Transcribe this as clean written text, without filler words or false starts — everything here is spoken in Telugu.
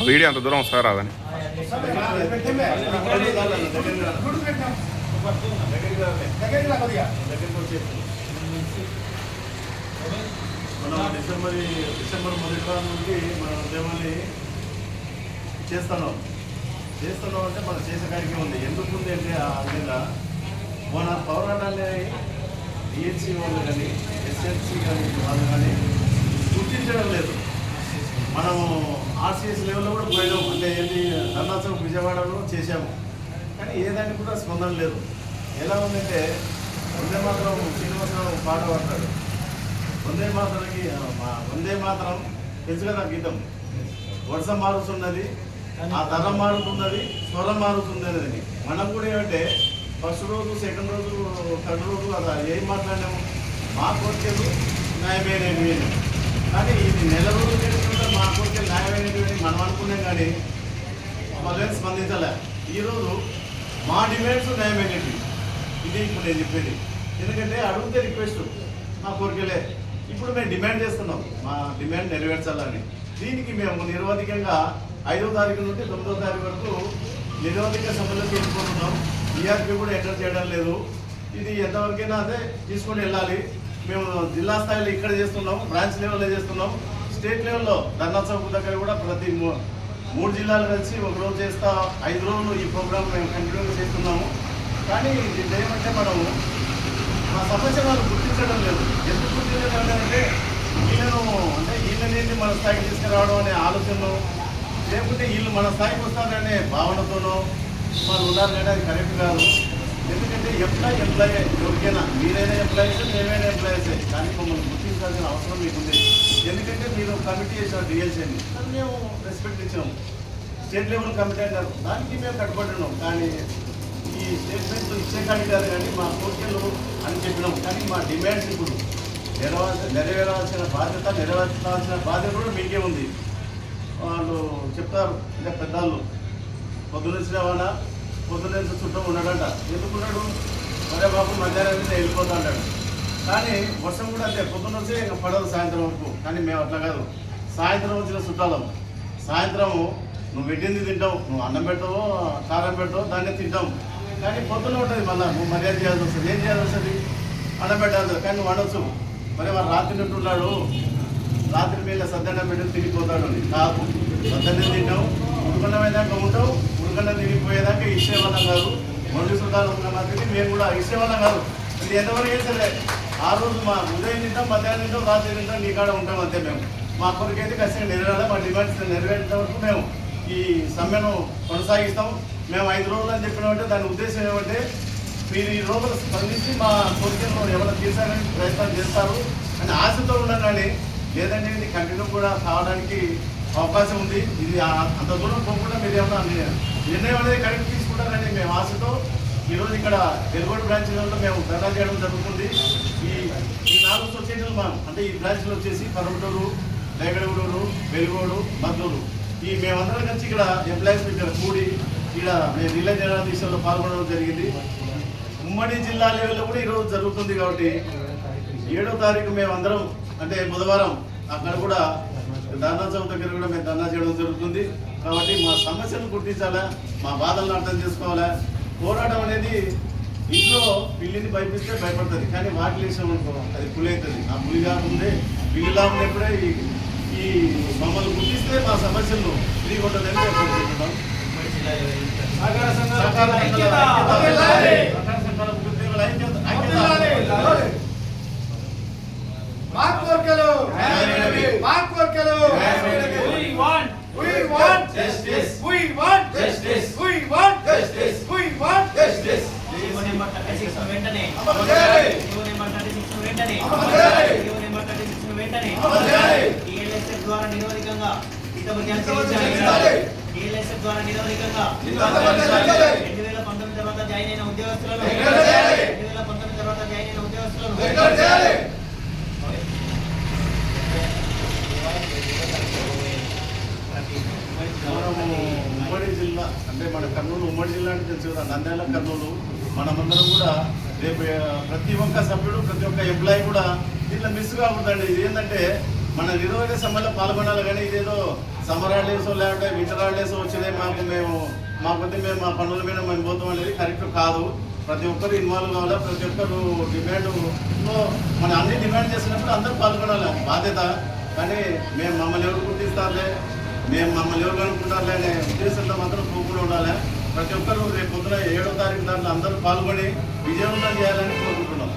వీడియో అంత దూరం వస్తారా రాదని మనం డిసెంబర్ మొదటి వారం నుండి మన ఉద్యమాన్ని చేస్తున్నాం అంటే మనం చేసే కార్యక్రమం ఉంది. ఎందుకు ఉంది అంటే ఆ విధంగా మన పోరాటాన్ని డిఎన్సీ వాళ్ళు కానీ ఎస్ఎల్సీ కానీ వాళ్ళు కానీ గుర్తించడం లేదు. మనము ఆర్సీఎస్ లెవెల్లో కూడా పోయాము, అంటే ఏంటి ధర్నాచౌక్ విజయవాడలో చేశాము, కానీ ఏదానికి కూడా స్పందన లేదు. ఎలా ఉందంటే వందే మాత్రం శ్రీనివాసరావు పాట పాడతాడు, వందే మాత్రం తెలుసు కదా గీతం, వర్షం మారుతున్నది, ఆ తరం మారుతున్నది, స్వరం మారుతుంది అనేది. మనం కూడా ఏమంటే ఫస్ట్ రోజు, సెకండ్ రోజు, థర్డ్ రోజు అలా ఏం మాట్లాడినాము, మా కోరికలు న్యాయమైనవి, కానీ ఇది నెల రోజులు చేసుకుంటే మా కోరికలు న్యాయమైనవి మనం అనుకున్నాం, కానీ వాళ్ళేం స్పందించలే. ఈరోజు మా డిమాండ్స్ న్యాయమైనవి, ఇది ఇప్పుడు నేను చెప్పేది. ఎందుకంటే అడిగితే రిక్వెస్ట్, మా కోరికలే ఇప్పుడు మేము డిమాండ్ చేస్తున్నాం, మా డిమాండ్ నెరవేర్చాలని. దీనికి మేము నిరవధికంగా 5వ తారీఖు నుండి 9వ తారీఖు వరకు నిరవధిక సభలు తీసుకుంటున్నాం. ఈఆర్పీ కూడా ఎంటర్ చేయడం లేదు. ఇది ఎంతవరకైనా అదే తీసుకొని వెళ్ళాలి. మేము జిల్లా స్థాయిలో ఇక్కడ చేస్తున్నాం, బ్రాంచ్ లెవెల్లో చేస్తున్నాం, స్టేట్ లెవెల్లో ధర్నా చౌక్ దగ్గర కూడా ప్రతి 3 జిల్లాలు కలిసి ఒకరోజు చేస్తా 5 రోజులు ఈ ప్రోగ్రామ్ మేము కంటిన్యూగా చేస్తున్నాము. కానీ ఇది ఏమంటే మనము మా సమస్య వాళ్ళు గుర్తించడం లేదు. ఎందుకు గుర్తించడం అంటే వీళ్ళని మన స్థాయికి తీసుకురావడం అనే ఆలోచనలో, లేకపోతే వీళ్ళు మన స్థాయికి వస్తారనే భావనతోనో వాళ్ళు ఉన్నారు, కానీ అది కరెక్ట్ కాదు. ఎందుకంటే ఎంప్లాయ్ ఎవరికైనా, మీరైనా ఎంప్లాయీస్, మేమైనా ఎంప్లాయీసే, కానీ మమ్మల్ని గుర్తించాల్సిన అవసరం మీకుంది. ఎందుకంటే మీరు కమిటీ చేసారు డిఎల్సీని, కానీ మేము రెస్పెక్ట్ ఇచ్చాము. స్టేట్ లెవెల్ కమిటీ అంటారు, దానికి మేము కట్టుబడి ఉన్నాం. కానీ ఈ స్టేట్మెంట్ ఇచ్చే కాడి కాదు, కానీ మా కోరికలు అని చెప్పినాం. కానీ మా డిమాండ్స్ ఇప్పుడు నెరవేరాల్సిన బాధ్యత కూడా మీకే ఉంది. వాళ్ళు చెప్తారు, ఇంకా పెద్దవాళ్ళు పొద్దునేసినవాడా, పొద్దునేసి చుట్టూ ఉన్నాడంట. ఎందుకున్నాడు, మరే బాబు మధ్యాహ్నం వెళ్ళిపోతా అంటాడు. కానీ వర్షం కూడా అంతే, పొద్దున్న వచ్చి ఇంకా పడదు సాయంత్రం వరకు. కానీ మేము అట్లా కాదు, సాయంత్రం వచ్చిన చుట్టాలం, సాయంత్రం నువ్వు పెట్టింది తింటావు, నువ్వు అన్నం పెట్టవో కారం పెట్టవో దాన్నే తింటాం. కానీ పొద్దున ఉంటుంది, మళ్ళీ నువ్వు మర్యాద చేయాల్సి వస్తుంది. ఏం చేయాల్సి వస్తుంది, అన్నం పెట్టాలి, కానీ నువ్వు వండొచ్చు. మరి వాడు రాత్రి తింటున్నాడు, రాత్రి మీద సద్దన్నం పెట్టి తిరిగిపోతాడు అని కాదు. సద్దన్నం తింటావు, ఉడకన్నమేదాకా ఉంటావు, ఉడకన్నం తిరిగిపోయేదాకా ఇచ్చేవాళ్ళం కాదు. 2 చుట్టాలు ఉన్న మాత్రమే మేము కూడా ఇచ్చేవాళ్ళం కాదు. ఇది ఎంతవరకు వేసలే, ఆ రోజు మా ఉదయం తింటాం, మధ్యాహ్నం తింటాం, రాత్రి తింటాం, నీ కాడ ఉంటాం అంతే. మేము మా కొరికైతే ఖచ్చితంగా నెరవేరాలి. మా డిమాండ్స్ నెరవేరేంత వరకు మేము ఈ సమ్మెను కొనసాగిస్తాం. మేము 5 రోజులు అని చెప్పినామంటే దాని ఉద్దేశం ఏమంటే, మీరు ఈ రోజులు స్పందించి మా కోరికలను ఎవరైనా తీర్చాలని ప్రయత్నం చేస్తారు అని ఆశతో ఉన్నాం. కానీ లేదంటే ఇది కంటిన్యూ కూడా కావడానికి అవకాశం ఉంది. ఇది అంత దూరం పోకుండా మీరు ఏమన్నా నిర్ణయం అనేది కరెక్ట్ తీసుకుంటారని మేము ఆశతో ఈరోజు ఇక్కడ వెలుగోడు బ్రాంచ్లలో మేము ధర్నా చేయడం జరుగుతుంది. ఈ 4 సొసైటీలు అంటే ఈ బ్రాంచ్లు వచ్చేసి పరమటూరు, రేగడగూడూరు, వెలుగోడు, మద్దూరు, ఈ మేమందరం కలిసి ఇక్కడ ఎంప్లాయీస్ ఇక్కడ కూడి ఇక్కడ మేము రిలే జర్నలిస్టుల్లో పాల్గొనడం జరిగింది. ఉమ్మడి జిల్లా లెవెల్లో కూడా ఈరోజు జరుగుతుంది. కాబట్టి 7వ తారీఖు మేమందరం అంటే బుధవారం అక్కడ కూడా ధర్నా చౌక్ దగ్గర కూడా మేము ధర్నా చేయడం జరుగుతుంది. కాబట్టి మా సమస్యను గుర్తించాలా, మా బాధలను అర్థం చేసుకోవాలా. పోరాటం అనేది ఇంట్లో పిల్లిని భయపిస్తే భయపడుతుంది, కానీ వాటిలు వేసాం అనుకో అది పులి అవుతుంది. ఆ పులి కాకుండా పిల్లిలా ఉన్నప్పుడే ఈ మమ్మల్ని గుర్తిస్తే మా సమస్యలను ఫ్రీ ఉంటుందని మేము కోరుకుంటున్నాం. ద్వారా నిరోధికంగా 2019 తర్వాత జాయిన్ అయిన ఉద్యోగస్తులను 2019 తర్వాత జాయిన్ అయిన ఉద్యోగస్తులను ఉమ్మడి జిల్లా అంటే మన కర్నూలు ఉమ్మడి జిల్లా అంటే తెలుసు కదా, నంద్యాల, కర్నూలు మనమందరం కూడా రేపు ప్రతి ఒక్క సభ్యుడు, ప్రతి ఒక్క ఎంప్లాయీ కూడా దీంట్లో మిస్ కాకూడదండి. ఇది ఏంటంటే మన నిరుద్యోగ సమ్మెలో పాల్గొనాలి. కానీ ఇదేదో సమ్మర్ హాలిడేస్ లేకపోతే వింటర్ హాలిడేస్ వచ్చినాయి మా కొద్ది మేము మా పనుల మీద మేము పోతాం అనేది కరెక్ట్ కాదు. ప్రతి ఒక్కరు ఇన్వాల్వ్ కావాలి. ప్రతి ఒక్కరు డిమాండ్లో మనం అన్ని డిమాండ్ చేసినప్పుడు అందరూ పాల్గొనాలి బాధ్యత. కానీ మమ్మల్ని ఎవరు గుర్తిస్తారులే, మమ్మల్ని ఎవరు కనుక్కుంటారులే అనే ఉద్దేశంతో మాత్రం పోకుండా ఉండాలి. ప్రతి ఒక్కరు రేపు పొద్దున 7వ తారీఖు దాంట్లో అందరూ పాల్గొని విజయవంతం చేయాలని కోరుకుంటున్నాం.